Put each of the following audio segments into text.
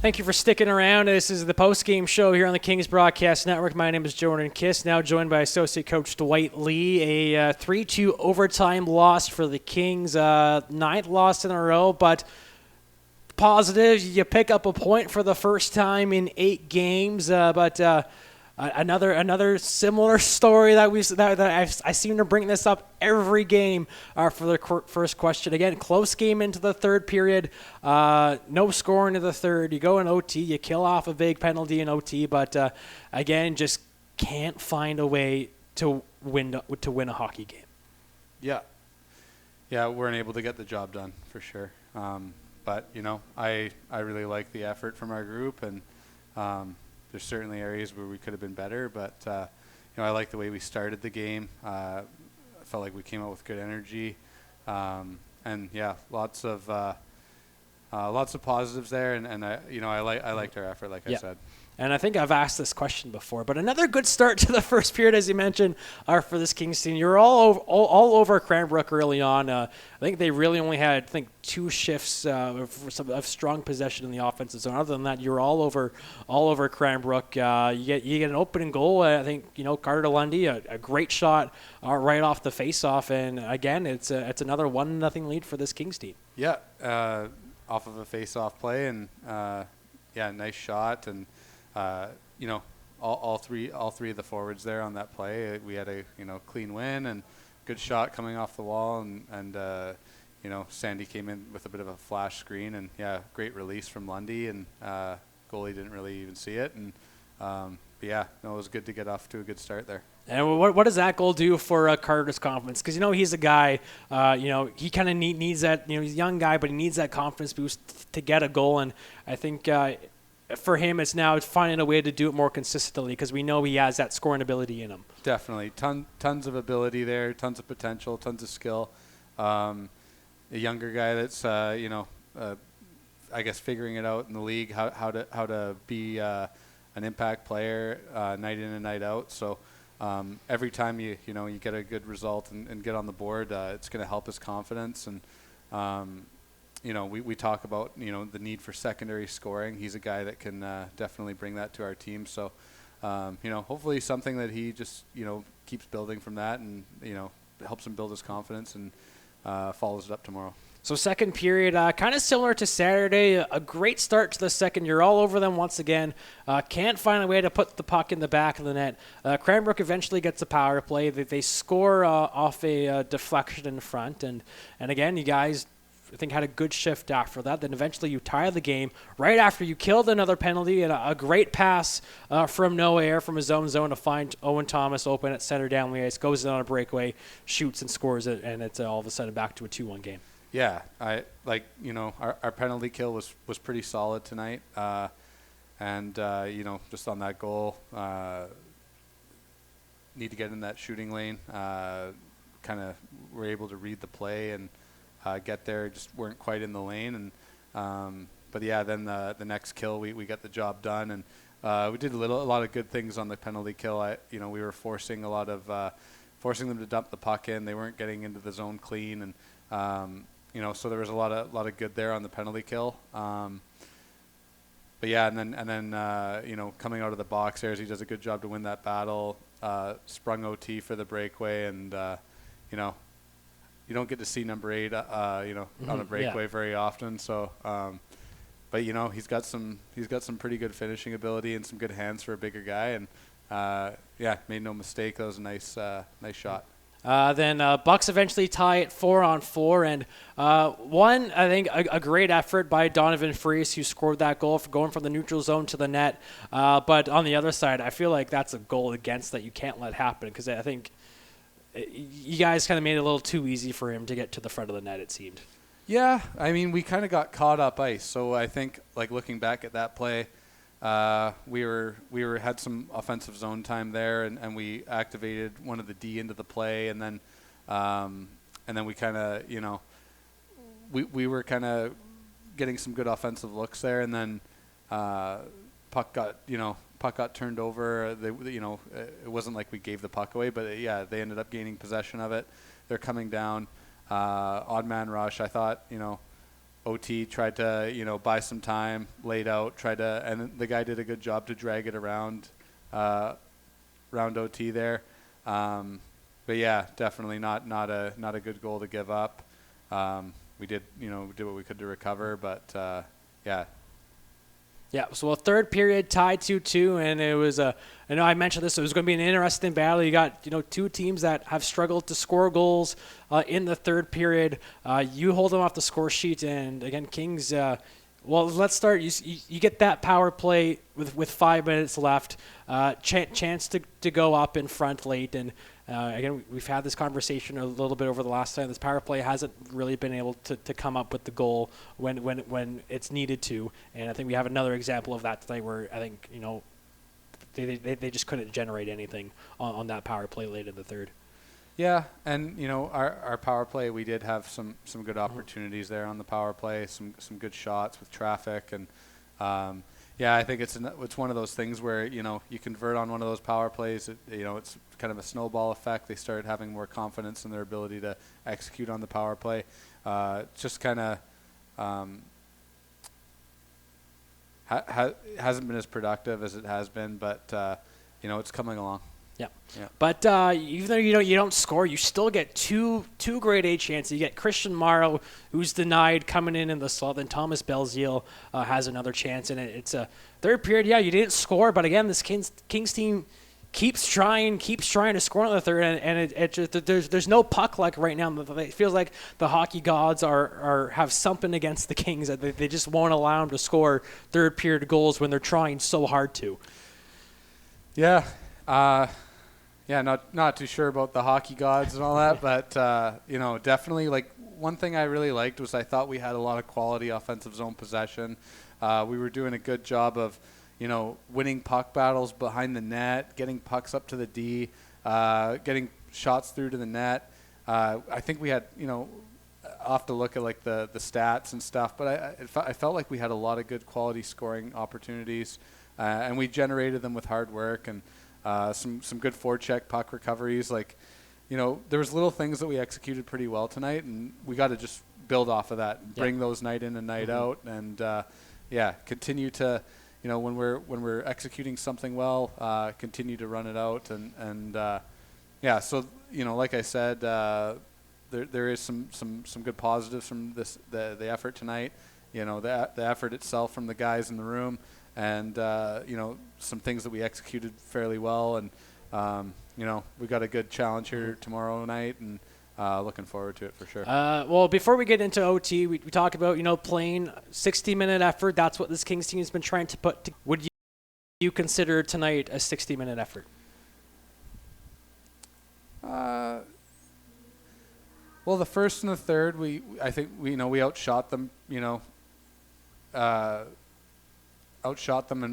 Thank you for sticking around. This is the Postgame show here on the Kings Broadcast Network. My name is Jordan Kiss, now joined by Associate Coach Dwight Lee. A 3-2 overtime loss for the Kings, ninth loss in a row, but positive. You pick up a point for the first time in 8 games, Another similar story that I seem to bring this up every game for the first question. Again, close game into the third period. No score into the third. You go in OT. You kill off a big penalty in OT, but again, just can't find a way to win a hockey game. Yeah, we weren't able to get the job done for sure. But I really like the effort from our group, and there's certainly areas where we could have been better, but I like the way we started the game. I felt like we came out with good energy, and lots of positives there. And I liked our effort, like I said. And I think I've asked this question before, but another good start to the first period, as you mentioned, for this Kings team. You're all over Cranbrook early on. I think they really only had, 2 shifts of strong possession in the offensive zone. Other than that, you're all over Cranbrook. You get an opening goal. I think Carter Lundy, a great shot right off the face-off, and again, it's another 1-0 lead for this Kings team. Yeah, off of a face-off play, and nice shot, and all three of the forwards there on that play. We had a clean win and good shot coming off the wall, and Sandy came in with a bit of a flash screen, and great release from Lundy, and goalie didn't really even see it, and it was good to get off to a good start there. And what does that goal do for Carter's confidence? Because he's a guy, he kind of needs that. He's a young guy, but he needs that confidence boost to get a goal, and I think. For him, it's now finding a way to do it more consistently because we know he has that scoring ability in him. Definitely. Tons of ability there, tons of potential, tons of skill. A younger guy that's, I guess figuring it out in the league, how to be an impact player night in and night out. So every time you get a good result and get on the board, it's going to help his confidence. And we talk about, the need for secondary scoring. He's a guy that can definitely bring that to our team. So, hopefully something that he just, keeps building from that and, helps him build his confidence and follows it up tomorrow. So second period, kind of similar to Saturday, a great start to the second. You're all over them once again. Can't find a way to put the puck in the back of the net. Cranbrook eventually gets a power play. They score off a deflection in front. And again, you guys, I think, had a good shift after that. Then eventually you tie the game right after you killed another penalty and a great pass from nowhere from his own zone to find Owen Thomas open at center down the ice, goes in on a breakaway, shoots and scores it, and it's all of a sudden back to a 2-1 game. Yeah, our penalty kill was pretty solid tonight, and just on that goal, need to get in that shooting lane. Kind of were able to read the play and get there, just weren't quite in the lane, and then the next kill we got the job done, and we did a lot of good things on the penalty kill. We were forcing them to dump the puck in. They weren't getting into the zone clean, and so there was a lot of good there on the penalty kill. And then coming out of the box there, he does a good job to win that battle. Sprung OT for the breakaway, and you don't get to see number 8, on a breakaway very often. So, but he's got some pretty good finishing ability and some good hands for a bigger guy. And made no mistake. That was a nice shot. Then Bucks eventually tie it 4-on-4, and I think a great effort by Donovan Freese, who scored that goal for going from the neutral zone to the net. But on the other side, I feel like that's a goal against that you can't let happen, because I think you guys kind of made it a little too easy for him to get to the front of the net, it seemed. Yeah, I mean, we kind of got caught up ice. So I think, looking back at that play, we had some offensive zone time there, and we activated one of the D into the play, and then we kind of, we were kind of getting some good offensive looks there, and then puck got turned over. It wasn't like we gave the puck away, but they ended up gaining possession of it. They're coming down, odd man rush. I thought, OT tried to, buy some time, laid out, and the guy did a good job to drag it around OT there. But yeah, definitely not a good goal to give up. We did what we could to recover, but yeah. Yeah, so a third period tied 2-2, and it was I know I mentioned this, it was going to be an interesting battle. You got, two teams that have struggled to score goals in the third period. You hold them off the score sheet, and again, Kings, well, let's start. You get that power play with 5 minutes left, chance to go up in front late, and again, we've had this conversation a little bit over the last time. This power play hasn't really been able to come up with the goal when it's needed to, and I think we have another example of that tonight where I think they just couldn't generate anything on that power play late in the third. Yeah, and our power play, we did have some good opportunities there on the power play, some good shots with traffic, and yeah, I think it's one of those things where you convert on one of those power plays. It's kind of a snowball effect. They start having more confidence in their ability to execute on the power play. Just kind of hasn't been as productive as it has been, but it's coming along. Yeah. But even though you don't score, you still get two grade A chances. You get Christian Morrow, who's denied coming in the slot. Then Thomas Belzile has another chance, and it's a third period. Yeah, you didn't score, but again, this Kings team keeps trying to score in the third, and there's no puck luck right now. It feels like the hockey gods have something against the Kings that they just won't allow them to score third period goals when they're trying so hard to. Yeah. Yeah, not too sure about the hockey gods and all that, but definitely, like, one thing I really liked was I thought we had a lot of quality offensive zone possession. We were doing a good job of, winning puck battles behind the net, getting pucks up to the D, getting shots through to the net. I think we had, I'll have to look at like the stats and stuff, but I felt like we had a lot of good quality scoring opportunities, and we generated them with hard work and some good forecheck puck recoveries. Like, there was little things that we executed pretty well tonight, and we got to just build off of that and bring those night in and night out, and continue to, when we're executing something well, continue to run it out, and so like I said, there is some good positives from the effort tonight. The effort itself from the guys in the room. And, some things that we executed fairly well. And, we got a good challenge here tomorrow night, and looking forward to it for sure. Well, before we get into OT, we talk about, playing 60-minute effort. That's what this Kings team has been trying to put. Would you consider tonight a 60-minute effort? Well, the first and the third, I think we outshot them,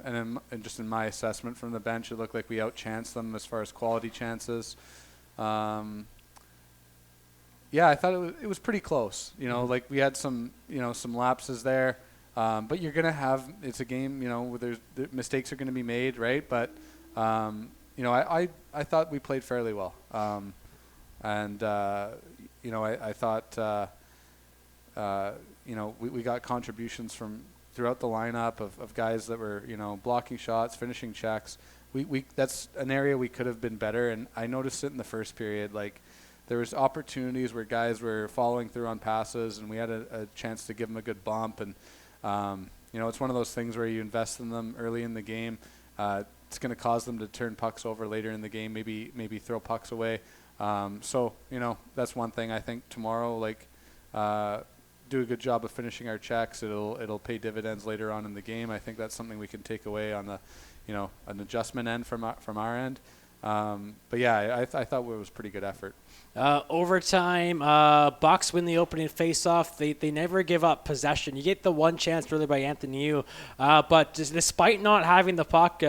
and just in my assessment from the bench, it looked like we outchanced them as far as quality chances. I thought it was pretty close. Like we had some lapses there, but you're gonna have, it's a game, where mistakes are gonna be made, right? But I thought we played fairly well, and I thought we got contributions from throughout the lineup of guys that were, blocking shots, finishing checks. We that's an area we could have been better, and I noticed it in the first period. Like, there was opportunities where guys were following through on passes, and we had a chance to give them a good bump. And it's one of those things where you invest in them early in the game. It's going to cause them to turn pucks over later in the game, maybe throw pucks away. So that's one thing. I think tomorrow, do a good job of finishing our checks. It'll pay dividends later on in the game. I think that's something we can take away on the, an adjustment end from our end. But yeah, I thought it was pretty good effort. Overtime, Bucks win the opening face-off. They never give up possession. You get the one chance really by Anthony Yu, but despite not having the puck,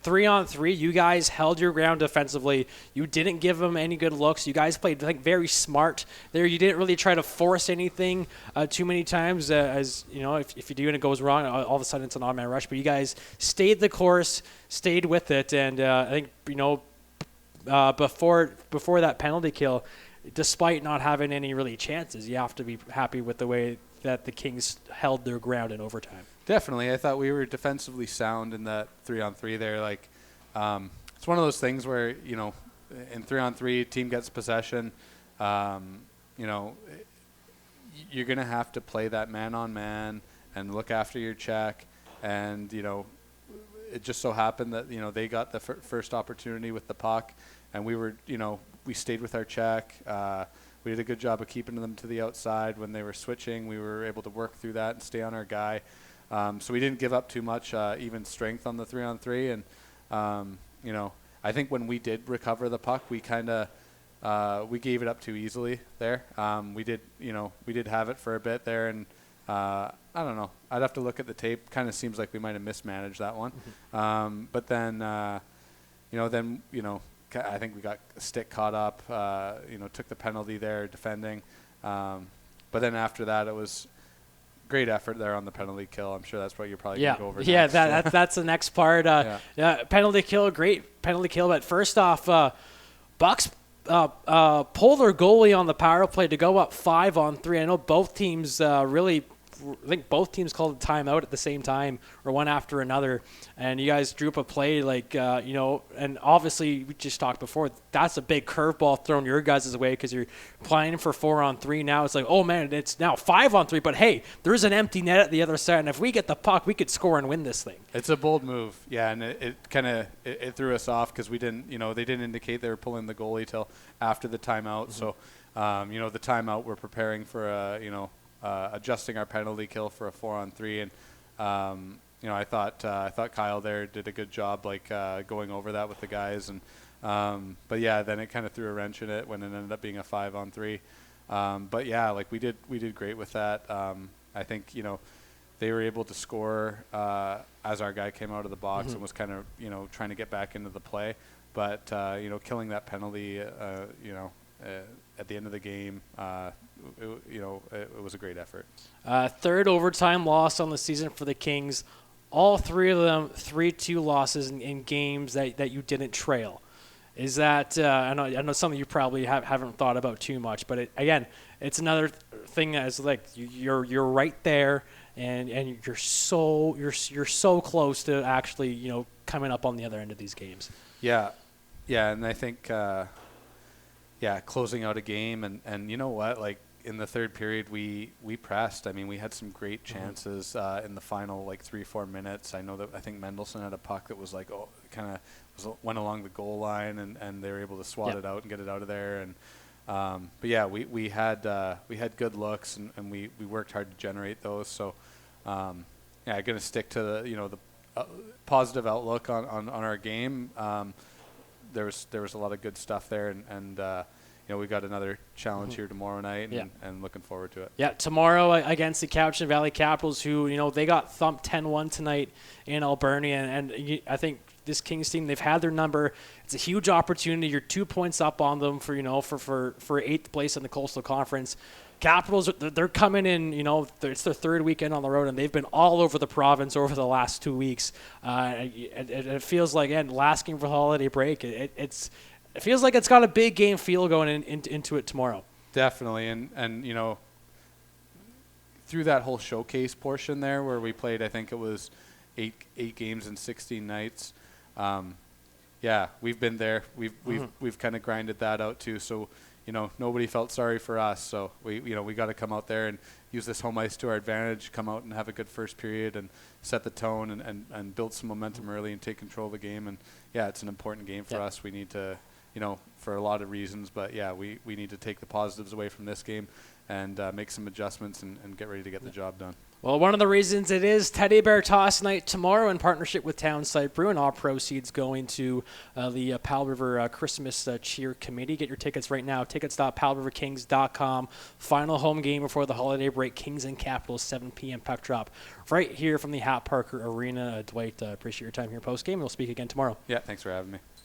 3-on-3, you guys held your ground defensively. You didn't give them any good looks. You guys played, I think, very smart there. You didn't really try to force anything too many times. As if you do and it goes wrong, all of a sudden it's an odd-man rush. But you guys stayed the course, stayed with it, and I think before that penalty kill, despite not having any really chances, you have to be happy with the way that the Kings held their ground in overtime. Definitely. I thought we were defensively sound in that 3-on-3 there. Like, it's one of those things where, you know, in 3-on-3, team gets possession. You know, you're going to have to play that man-on-man and look after your check. And, you know, it just so happened that, you know, they got the first opportunity with the puck. And we were, you know, we stayed with our check. We did a good job of keeping them to the outside. When they were switching, we were able to work through that and stay on our guy. So we didn't give up too much even strength on the 3-on-3. And, you know, I think when we did recover the puck, we kind of we gave it up too easily there. We did have it for a bit there. And I don't know. I'd have to look at the tape. Kind of seems like we might have mismanaged that one. But then, I think we got a stick caught up, took the penalty there defending. But then after that, it was great effort there on the penalty kill. I'm sure that's what you're probably going to go over next. That's the next part. Penalty kill, great penalty kill. But first off, Bucks pull their goalie on the power play to go up 5-on-3. I know both teams I think both teams called a timeout at the same time or one after another, and you guys drew up a play and obviously we just talked before, that's a big curveball thrown your guys' way because you're playing for 4-on-3. Now it's like, oh man, it's now 5-on-3, but hey, there's an empty net at the other side, and if we get the puck, we could score and win this thing. It's a bold move, yeah, and it kind of threw us off because we didn't, they didn't indicate they were pulling the goalie till after the timeout. So, the timeout, we're preparing for adjusting our penalty kill for a 4-on-3, and I thought Kyle there did a good job, going over that with the guys, and but yeah, then it kind of threw a wrench in it when it ended up being a 5-on-3. But yeah, we did great with that. I think they were able to score as our guy came out of the box and was kind of trying to get back into the play, but killing that penalty, at the end of the game, it was a great effort. Third overtime loss on the season for the Kings. All three of them 3-2 losses in games that you didn't trail. Is that I know something you probably haven't thought about too much, but it's another thing as you're right there and you're so close to actually coming up on the other end of these games. Yeah, and I think. Closing out a game, and you know what? In the third period, we pressed. I mean, we had some great chances in the final 3-4 minutes. I think Mendelsohn had a puck that was went along the goal line, and they were able to swat it out and get it out of there. And but yeah, we had good looks, and we worked hard to generate those. So going to stick to the positive outlook on our game. There was a lot of good stuff there, and we got another challenge here tomorrow night, and looking forward to it. Yeah, tomorrow against the Cowichan Valley Capitals, who they got thumped 10-1 tonight in Alberni, and I think this Kings team, they've had their number. It's a huge opportunity. You're 2 points up on them for 8th place in the Coastal Conference. Capitals, they're coming in, it's their third weekend on the road, and they've been all over the province over the last 2 weeks. It feels like, last game for the holiday break, it feels like it's got a big game feel going into it tomorrow. Definitely, and through that whole showcase portion there where we played, I think it was eight games in 16 nights. We've been there. We've kind of grinded that out too. So. Nobody felt sorry for us, so we got to come out there and use this home ice to our advantage, come out and have a good first period and set the tone and build some momentum early and take control of the game. And, it's an important game for us. We need to, for a lot of reasons, but, we need to take the positives away from this game and make some adjustments and get ready to get the job done. Well, one of the reasons it is Teddy Bear Toss Night tomorrow in partnership with Townside Brew, and all proceeds going to the Powell River Christmas Cheer Committee. Get your tickets right now, tickets.powellriverkings.com. Final home game before the holiday break, Kings and Capitals, 7 p.m. puck drop right here from the Hat Parker Arena. Dwight, appreciate your time here post-game. We'll speak again tomorrow. Yeah, thanks for having me.